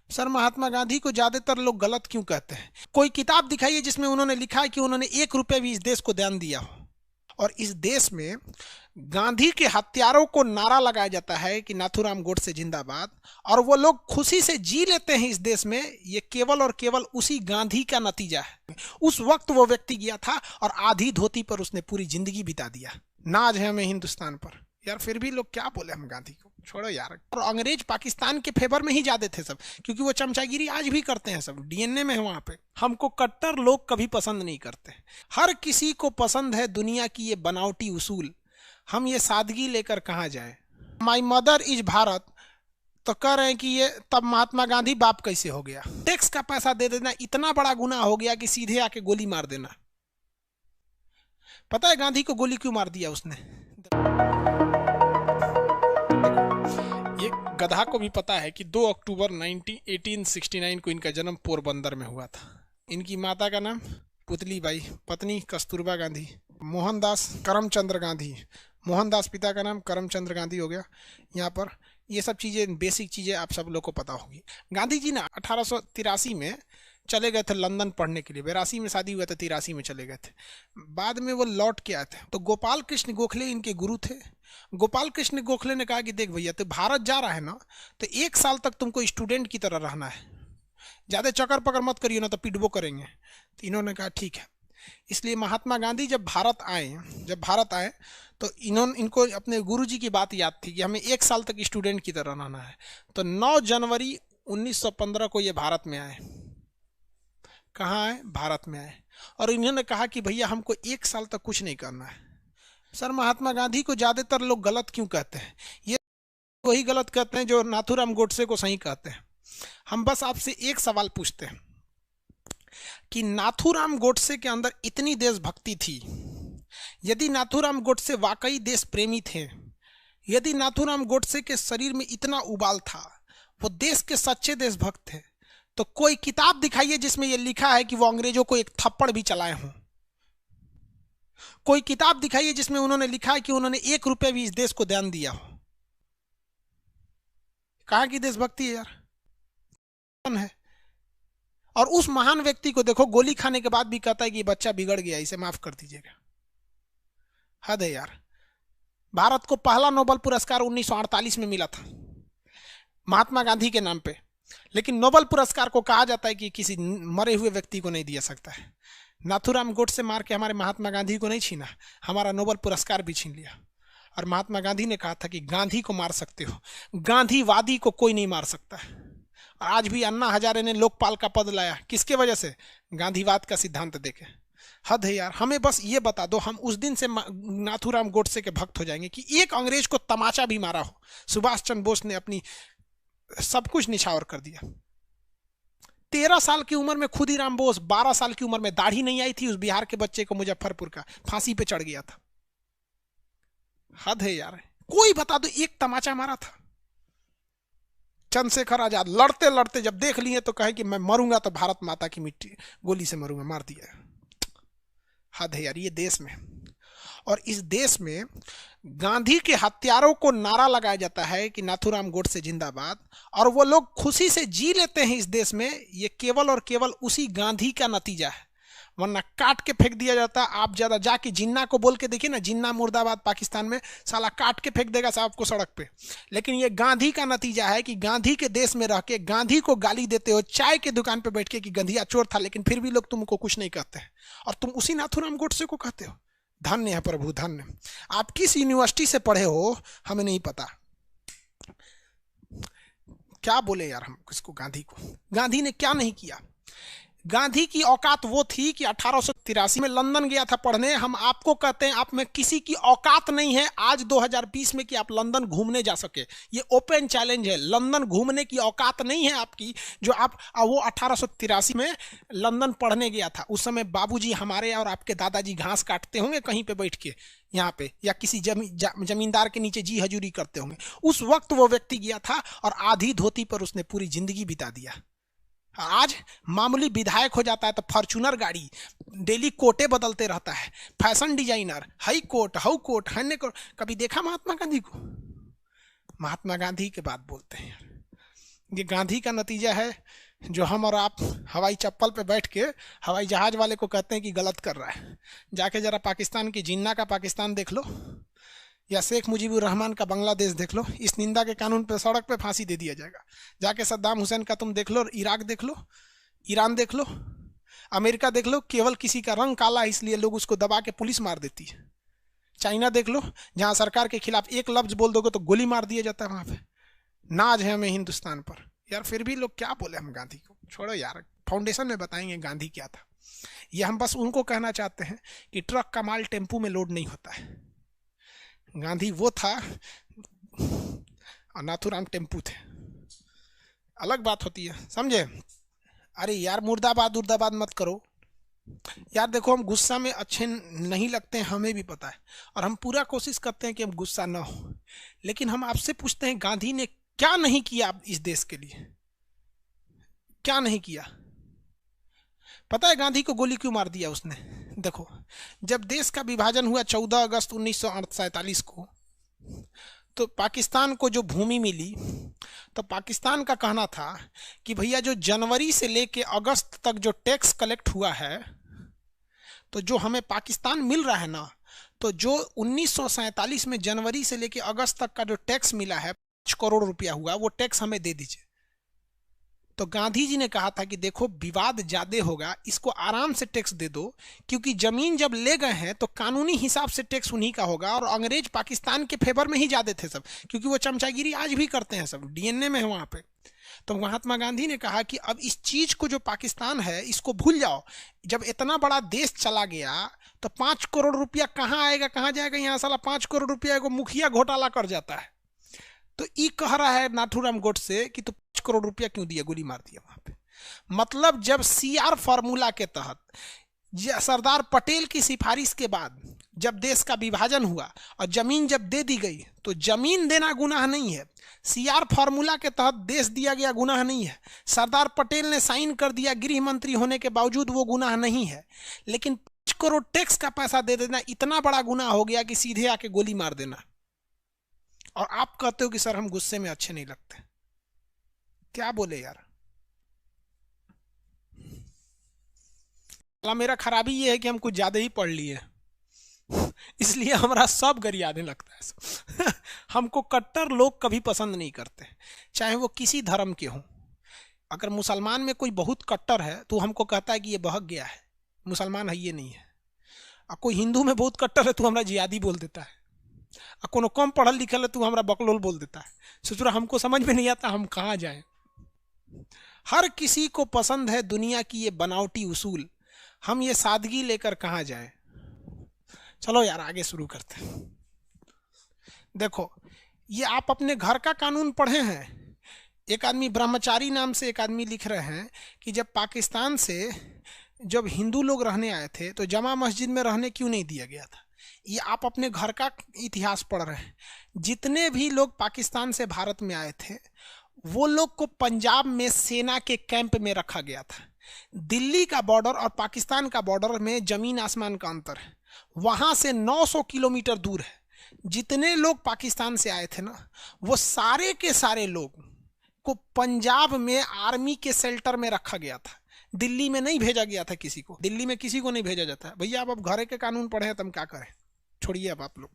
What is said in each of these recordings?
Sir, Mahatma Gandhi को ज्यादातर लोग गलत क्यों कहते हैं? कोई किताब दिखाइए जिसमें उन्होंने लिखा है कि उन्होंने 1 रुपए भी इस देश को दान दिया हो। और इस देश में गांधी के हत्यारों को नारा लगाया जाता है कि नाथूराम गोडसे जिंदाबाद, और वो लोग खुशी से जी लेते हैं इस देश में। ये केवल और केवल उसी गांधी का नतीजा है। उस वक्त वो व्यक्ति गया था और आधी धोती पर उसने पूरी जिंदगी बिता दिया। नाज है हमें हिंदुस्तान पर। यार फिर भी लोग क्या बोले हम गांधी को, छोड़ो यार। और अंग्रेज पाकिस्तान के फेवर में ही जाते थे सब, क्योंकि वो चमचागिरी आज भी करते हैं, सब डीएनए में है वहां पे। हमको कट्टर लोग कभी पसंद नहीं करते। हर किसी को पसंद है दुनिया की ये बनावटी उसूल। हम ये सादगी लेकर कहाँ जाए? माई मदर इज भारत तो कह रहे हैं कि ये तब महात्मा गांधी बाप कैसे हो गया? टैक्स का पैसा दे देना इतना बड़ा गुनाह हो गया कि सीधे आके गोली मार देना। पता है गांधी को गोली क्यों मार दिया उसने? ये गधा को भी पता है कि 2 अक्टूबर 1869 को इनका जन्म पोरबंदर में हुआ था। इनकी माता का नाम पुतली बाई, पत्नी कस्तूरबा गांधी, मोहनदास करमचंद्र गांधी। मोहनदास पिता का नाम करमचंद्र गांधी हो गया। यहाँ पर ये सब चीज़ें, बेसिक चीज़ें आप सब लोग को पता होगी। गांधी जी ना 1883 में चले गए थे लंदन पढ़ने के लिए। 82 में शादी हुआ था, 83 में चले गए थे। बाद में वो लौट के आए थे। तो गोपाल कृष्ण गोखले इनके गुरु थे। गोपाल कृष्ण गोखले ने कहा कि देख भैया, तो भारत जा रहा है ना, तो 1 साल तक तुमको स्टूडेंट की तरह रहना है, ज़्यादा चक्कर पकड़ मत करिए ना तो पिटबो करेंगे। तो इन्होंने कहा ठीक है। इसलिए महात्मा गांधी जब भारत आए तो इनको अपने गुरुजी की बात याद थी कि हमें 1 साल तक स्टूडेंट की तरह रहना है। तो 9 जनवरी 1915 को ये भारत में आए। कहाँ आए? भारत में आए। और इन्होंने कहा कि भैया हमको 1 साल तक कुछ नहीं करना है। सर, महात्मा गांधी को ज्यादातर लोग गलत क्यों कहते हैं? ये वही गलत कहते हैं जो नाथूराम गोडसे को सही कहते हैं। हम बस आपसे एक सवाल पूछते हैं कि नाथूराम गोडसे के अंदर इतनी देशभक्ति थी, यदि नाथूराम गोडसे वाकई देश प्रेमी थे, यदि नाथूराम गोडसे के शरीर में इतना उबाल था, वो देश के सच्चे देशभक्त थे, तो कोई किताब दिखाइए जिसमें यह लिखा है कि वो अंग्रेजों को एक थप्पड़ भी चलाए हों। कोई किताब दिखाइए जिसमें उन्होंने लिखा है कि उन्होंने 1 रुपए भी इस देश को दान दिया हो। कहाँ की देशभक्ति है यार? है। और उस महान व्यक्ति को देखो, गोली खाने के बाद भी कहता है कि बच्चा बिगड़ गया, इसे माफ कर दीजिएगा। हद है यार। भारत को पहला नोबेल पुरस्कार 1948 में मिला था महात्मा गांधी के नाम पे, लेकिन नोबेल पुरस्कार को कहा जाता है कि किसी मरे हुए व्यक्ति को नहीं दिया सकता है। नाथूराम गोडसे मार के हमारे महात्मा गांधी को नहीं छीना, हमारा नोबेल पुरस्कार भी छीन लिया। और महात्मा गांधी ने कहा था कि गांधी को मार सकते हो, गांधीवादी को कोई नहीं मार सकता है। आज भी अन्ना हजारे ने लोकपाल का पद लाया, किसके वजह से? गांधीवाद का सिद्धांत देके। हद है यार। हमें बस ये बता दो, हम उस दिन से नाथूराम गोडसे के भक्त हो जाएंगे कि एक अंग्रेज को तमाचा भी मारा हो। सुभाष चंद्र बोस ने अपनी सब कुछ निछावर कर दिया। 13 साल की उम्र में खुदीराम बोस, 12 साल की उम्र में, दाढ़ी नहीं आई थी उस बिहार के बच्चे को, मुजफ्फरपुर का, फांसी पे चढ़ गया था। हद है यार। कोई बता दो एक तमाचा मारा था। चंद्रशेखर आजाद लड़ते लड़ते जब देख लिए तो कहे कि मैं मरूंगा तो भारत माता की मिट्टी गोली से मरूंगा, मार दिया। हद है यार ये देश में। और इस देश में गांधी के हत्यारों को नारा लगाया जाता है कि नाथूराम गोडसे जिंदाबाद, और वो लोग खुशी से जी लेते हैं इस देश में। ये केवल और केवल उसी गांधी का नतीजा है, वरना काट के फेंक दिया जाता। आप ज्यादा जाके जिन्ना को बोल के देखिए ना, जिन्ना मुर्दाबाद पाकिस्तान में, साला काट के फेंक देगा साहब को सड़क पे। लेकिन ये गांधी का नतीजा है कि गांधी के देश में रह के गांधी को गाली देते हो, चाय के दुकान पे बैठ के कि गंधिया चोर था, लेकिन फिर भी लोग तुमको कुछ नहीं कहते हैं, और तुम उसी नाथूराम गोडसे को कहते हो। धन्य है प्रभु, धन्य। आप किस यूनिवर्सिटी से पढ़े हो हमें नहीं पता। क्या बोले यार हम किसको? गांधी को। गांधी ने क्या नहीं किया? गांधी की औकात वो थी कि 1883 में लंदन गया था पढ़ने। हम आपको कहते हैं आप में किसी की औकात नहीं है आज 2020 में कि आप लंदन घूमने जा सके। ये ओपन चैलेंज है, लंदन घूमने की औकात नहीं है आपकी। जो आप वो 1883 में लंदन पढ़ने गया था, उस समय बाबूजी हमारे और आपके दादाजी घास काटते होंगे कहीं पे बैठ के यहाँ पे, या किसी जमींदार के नीचे जी हजूरी करते होंगे। उस वक्त वो व्यक्ति गया था और आधी धोती पर उसने पूरी जिंदगी बिता दिया। आज मामूली विधायक हो जाता है तो फॉर्च्यूनर गाड़ी, डेली कोटे बदलते रहता है, fashion designer, high coat, how coat, हन्ने कोट। कभी देखा महात्मा गांधी को? महात्मा गांधी के बात बोलते हैं। ये गांधी का नतीजा है जो हम और आप हवाई चप्पल पे बैठ के हवाई जहाज वाले को कहते हैं कि गलत कर रहा है। जाके जरा पाकिस्तान की जिन्ना का पाकिस्तान देख लो, या शेख मुजीबुर रहमान का बांग्लादेश देख लो। इस निंदा के कानून पे सड़क पे फांसी दे दिया जाएगा। जाके सद्दाम हुसैन का तुम देख लो, इराक देख लो, ईरान देख लो, अमेरिका देख लो, केवल किसी का रंग काला है इसलिए लोग उसको दबा के पुलिस मार देती है। चाइना देख लो, जहां सरकार के खिलाफ एक लफ्ज बोल दोगे तो गोली मार दिया जाता है। वहां पे नाज है हमें हिंदुस्तान पर। यार फिर भी लोग क्या बोले हम गांधी को, छोड़ो यार, फाउंडेशन में बताएंगे गांधी क्या था। ये हम बस उनको कहना चाहते हैं कि ट्रक का माल टेम्पू में लोड नहीं होता है। गांधी वो था और नाथूराम टेम्पू थे, अलग बात होती है, समझे। अरे यार मुर्दाबाद मुर्दाबाद मत करो यार। देखो हम गुस्सा में अच्छे नहीं लगते हैं, हमें भी पता है, और हम पूरा कोशिश करते हैं कि हम गुस्सा ना हो। लेकिन हम आपसे पूछते हैं गांधी ने क्या नहीं किया इस देश के लिए, क्या नहीं किया। पता है गांधी को गोली क्यों मार दिया उसने? देखो जब देश का विभाजन हुआ 14 अगस्त 1947 को, तो पाकिस्तान को जो भूमि मिली, तो पाकिस्तान का कहना था कि भैया जो जनवरी से लेके अगस्त तक जो टैक्स कलेक्ट हुआ है, तो जो हमें पाकिस्तान मिल रहा है ना, तो जो 1947 में जनवरी से लेके अगस्त तक का जो टैक्स मिला है 5 करोड़ रुपया हुआ, वो टैक्स हमें दे दीजिए। तो गांधी जी ने कहा था कि देखो विवाद ज्यादा होगा, इसको आराम से टैक्स दे दो, क्योंकि जमीन जब ले गए हैं तो कानूनी हिसाब से टैक्स उन्हीं का होगा। और अंग्रेज पाकिस्तान के फेवर में ही ज्यादा थे सब, क्योंकि वो चमचागिरी आज भी करते हैं, सब डीएनए में है वहां पे। तो महात्मा गांधी ने कहा कि अब इस चीज को जो पाकिस्तान है इसको भूल जाओ। जब इतना बड़ा देश चला गया तो 5 करोड़ रुपया कहाँ आएगा कहाँ जाएगा? यहाँ साला 5 करोड़ रुपया को मुखिया घोटाला कर जाता है। तो ई कह रहा है नाथूराम गोडसे कि तो 5 करोड़ रुपया क्यों दिया, गोली मार दिया वहां पे। मतलब जब सीआर फॉर्मूला के तहत सरदार पटेल की सिफारिश के बाद जब देश का विभाजन हुआ और जमीन जब दे दी गई, तो जमीन देना गुनाह नहीं है, सीआर फॉर्मूला के तहत देश दिया गया गुनाह नहीं है। सरदार पटेल ने साइन कर दिया गृह मंत्री होने के बावजूद, वो गुनाह नहीं है। लेकिन 5 करोड़ टैक्स का पैसा दे देना इतना बड़ा गुनाह हो गया कि सीधे आके गोली मार देना। और आप कहते हो कि सर हम गुस्से में अच्छे नहीं लगते। क्या बोले यार। मेरा खराबी ये है कि हम कुछ ज्यादा ही पढ़ लिए, इसलिए हमारा सब गरियाने लगता है। हमको कट्टर लोग कभी पसंद नहीं करते, चाहे वो किसी धर्म के हों। अगर मुसलमान में कोई बहुत कट्टर है तो हमको कहता है कि ये बहक गया है, मुसलमान है ये नहीं है। और कोई हिंदू में बहुत कट्टर है तो हमारा जिहादी बोल देता है। और कोनो कम पढ़ल लिखल है तो हमारा बकलोल बोल देता है। सोचो हमको समझ में नहीं आता हम कहाँ जाएं। हर किसी को पसंद है दुनिया की ये बनावटी उसूल, हम ये सादगी लेकर कहाँ जाएं। चलो यार आगे शुरू करते हैं। देखो ये आप अपने घर का कानून पढ़े हैं। एक आदमी ब्रह्मचारी नाम से एक आदमी लिख रहे हैं कि जब पाकिस्तान से जब हिंदू लोग रहने आए थे तो जमा मस्जिद में रहने क्यों नहीं दिया गया था। ये आप अपने घर का इतिहास पढ़ रहे हैं। जितने भी लोग पाकिस्तान से भारत में आए थे वो लोग को पंजाब में सेना के कैंप में रखा गया था। दिल्ली का बॉर्डर और पाकिस्तान का बॉर्डर में जमीन आसमान का अंतर है, वहां से 900 किलोमीटर दूर है। जितने लोग पाकिस्तान से आए थे ना, वो सारे के सारे लोग को पंजाब में आर्मी के शेल्टर में रखा गया था। दिल्ली में नहीं भेजा गया था किसी को, दिल्ली में किसी को नहीं भेजा जाता है। भैया आप अब घरे के कानून पढ़े हैं तो हम क्या करें, छोड़िए अब आप लोग।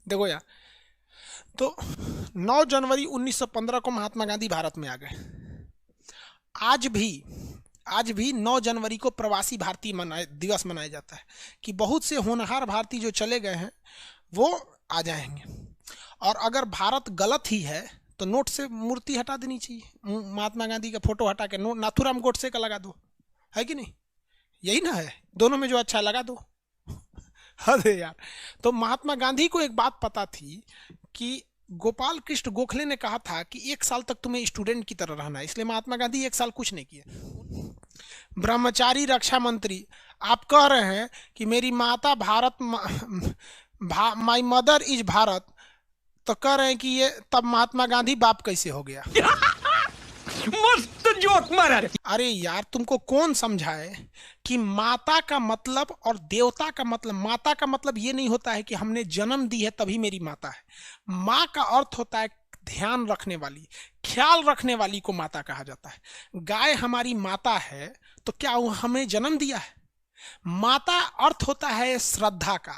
देखो यार, तो 9 जनवरी 1915 को महात्मा गांधी भारत में आ गए। आज भी 9 जनवरी को प्रवासी भारतीय दिवस मनाया जाता है कि बहुत से होनहार भारतीय जो चले गए हैं वो आ जाएंगे। और अगर भारत गलत ही है तो नोट से मूर्ति हटा देनी चाहिए, महात्मा गांधी का फोटो हटा के नोट नाथूराम गोडसे का लगा दो, है कि नहीं? यही ना है, दोनों में जो अच्छा लगा दो। अरे यार, तो महात्मा गांधी को एक बात पता थी कि गोपाल कृष्ण गोखले ने कहा था कि 1 साल तक तुम्हें स्टूडेंट की तरह रहना है, इसलिए महात्मा गांधी 1 साल कुछ नहीं किए। ब्रह्मचारी रक्षा मंत्री, आप कह रहे हैं कि मेरी माता Bharat, my mother is Bharat, तो कह रहे हैं कि ये तब महात्मा गांधी बाप कैसे हो गया? मस्त जोक मारा। अरे यार तुमको कौन समझाए कि माता का मतलब और देवता का मतलब, माता का मतलब ये नहीं होता है कि हमने जन्म दी है तभी मेरी माता है। माँ का अर्थ होता है ध्यान रखने वाली, ख्याल रखने वाली को माता कहा जाता है। गाय हमारी माता है तो क्या वो हमें जन्म दिया है? माता अर्थ होता है श्रद्धा का,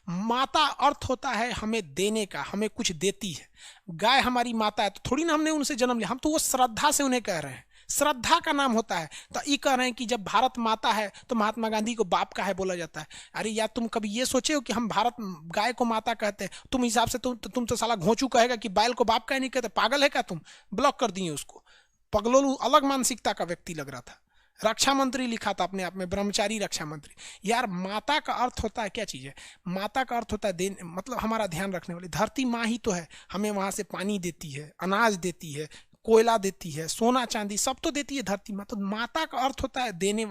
माता अर्थ होता है हमें देने का, हमें कुछ देती है। गाय हमारी माता है तो थोड़ी ना हमने उनसे जन्म लिया, हम तो वो श्रद्धा से उन्हें कह रहे हैं, श्रद्धा का नाम होता है। तो ये कह रहे हैं कि जब भारत माता है तो महात्मा गांधी को बाप का है बोला जाता है। अरे यार, तुम कभी ये सोचे हो कि हम भारत गाय को माता कहते हैं, तुम हिसाब से तुम तो साला घोंचू कहेगा कि बैल को बाप का ही नहीं कहते, पागल है क्या तुम? ब्लॉक कर दिए उसको, पगलोलू अलग मानसिकता का व्यक्ति लग रहा था। रक्षा मंत्री लिखा था अपने आप में, ब्रह्मचारी रक्षा मंत्री। यार माता का अर्थ होता है क्या चीज है? माता का अर्थ होता है देन, मतलब हमारा ध्यान रखने वाली। धरती माँ ही तो है, हमें वहां से पानी देती है, अनाज देती है, कोयला देती है, सोना चांदी सब तो देती है धरती माँ। तो माता का अर्थ होता है देने,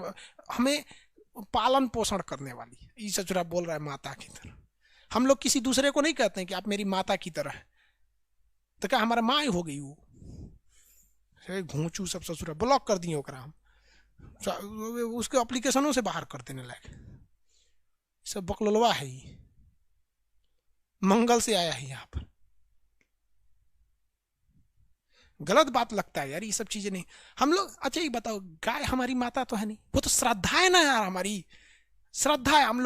हमें पालन पोषण करने वाली। ये सचुरा बोल रहा है माता की तरह। हम लोग किसी दूसरे को नहीं कहते हैं कि आप मेरी माता की तरह है, तो क्या हमारा माँ ही हो गई वो? घोंचू सब ससुरा, ब्लॉक कर दिए ओकरा हम, उसके एप्लीकेशनों से बाहर कर देने लायक। सब बकलोलवा है, ही मंगल से आया है यहाँ पर। गलत बात लगता है यार, ये सब चीजें नहीं। हम लोग, अच्छा ये बताओ, गाय हमारी माता तो है नहीं, वो तो श्रद्धा है ना यार, हमारी श्रद्धा है। हम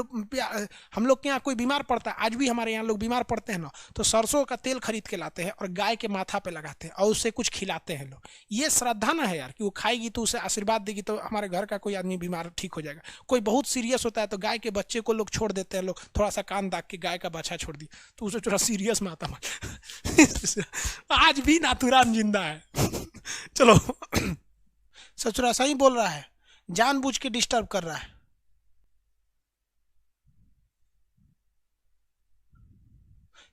लोग के यहाँ कोई बीमार पड़ता है, आज भी हमारे यहाँ लोग बीमार पड़ते हैं ना, तो सरसों का तेल खरीद के लाते हैं और गाय के माथा पे लगाते हैं और उससे कुछ खिलाते हैं लोग। ये श्रद्धा ना है यार, कि वो खाएगी तो उसे आशीर्वाद देगी तो हमारे घर का कोई आदमी बीमार ठीक हो जाएगा। कोई बहुत सीरियस होता है तो गाय के बच्चे को लोग छोड़ देते हैं, लोग थोड़ा सा कान दाग के गाय का बच्चा छोड़ दी तो उसे थोड़ा सीरियस माता आज भी नाथुराम जिंदा है। चलो सचुरा सही बोल रहा है, जानबूझ के डिस्टर्ब कर रहा है।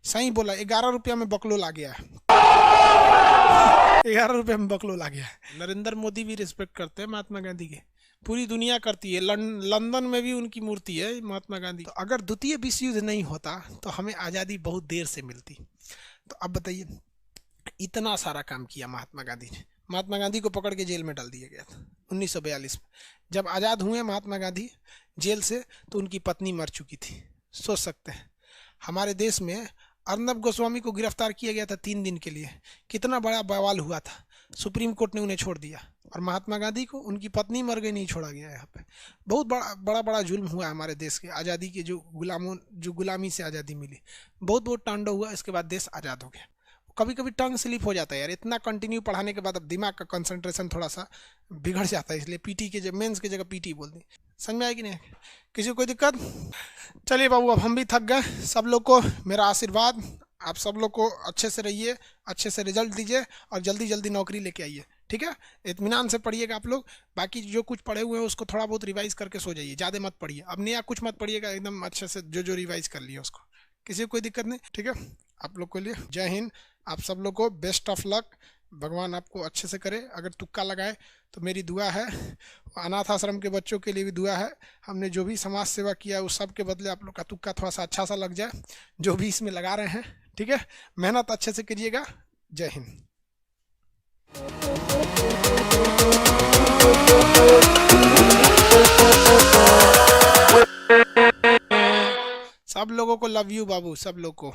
सही बोला, 11 रुपया में बकलोल आ गया है। 11 रुपये में बकलोल आ गया है। नरेंद्र मोदी भी रिस्पेक्ट करते हैं महात्मा गांधी के, पूरी दुनिया करती है। लंदन में भी उनकी मूर्ति है महात्मा गांधी। तो अगर द्वितीय विश्व युद्ध नहीं होता तो हमें आज़ादी बहुत देर से मिलती। तो अब बताइए, इतना सारा काम किया महात्मा गांधी ने। महात्मा गांधी को पकड़ के जेल में डाल दिया गया था 1942 में। जब आज़ाद हुए महात्मा गांधी जेल से तो उनकी पत्नी मर चुकी थी। सोच सकते हैं, हमारे देश में अर्नब गोस्वामी को गिरफ्तार किया गया था 3 दिन के लिए, कितना बड़ा बवाल हुआ था। सुप्रीम कोर्ट ने उन्हें छोड़ दिया, और महात्मा गांधी को उनकी पत्नी मर गई, नहीं छोड़ा गया। यहाँ पे बहुत बड़ा जुल्म हुआ हमारे देश के आज़ादी के, जो गुलामी से आज़ादी मिली, बहुत तांडव हुआ। इसके बाद देश आज़ाद हो गया। कभी कभी टंग स्लिप हो जाता है यार, इतना कंटिन्यू पढ़ाने के बाद अब दिमाग का कंसंट्रेशन थोड़ा सा बिगड़ जाता है, इसलिए पीटी के मेंस की जगह पीटी बोल दी। समझ में आएगी नहीं? किसी को कोई दिक्कत? चलिए बाबू, अब हम भी थक गए। सब लोग को मेरा आशीर्वाद, आप सब लोग को अच्छे से रहिए, अच्छे से रिजल्ट दीजिए और जल्दी जल्दी नौकरी लेके आइए, ठीक है? इत्मीनान से पढ़िएगा आप लोग। बाकी जो कुछ पढ़े हुए हैं उसको थोड़ा बहुत रिवाइज करके सो जाइए, ज़्यादा मत पढ़िए। अब नया कुछ मत पढ़िएगा, एकदम अच्छे से जो रिवाइज कर लिया उसको। किसी को कोई दिक्कत नहीं, ठीक है? आप लोग के लिए जय हिंद। आप सब लोग को बेस्ट ऑफ लक, भगवान आपको अच्छे से करे। अगर तुक्का लगाए तो मेरी दुआ है, अनाथ आश्रम के बच्चों के लिए भी दुआ है। हमने जो भी समाज सेवा किया उस सब के बदले आप लोग का तुक्का थोड़ा सा अच्छा सा लग जाए, जो भी इसमें लगा रहे हैं, ठीक है? मेहनत अच्छे से करिएगा। जय हिंद। सब लोगों को लव यू बाबू, सब लोग को।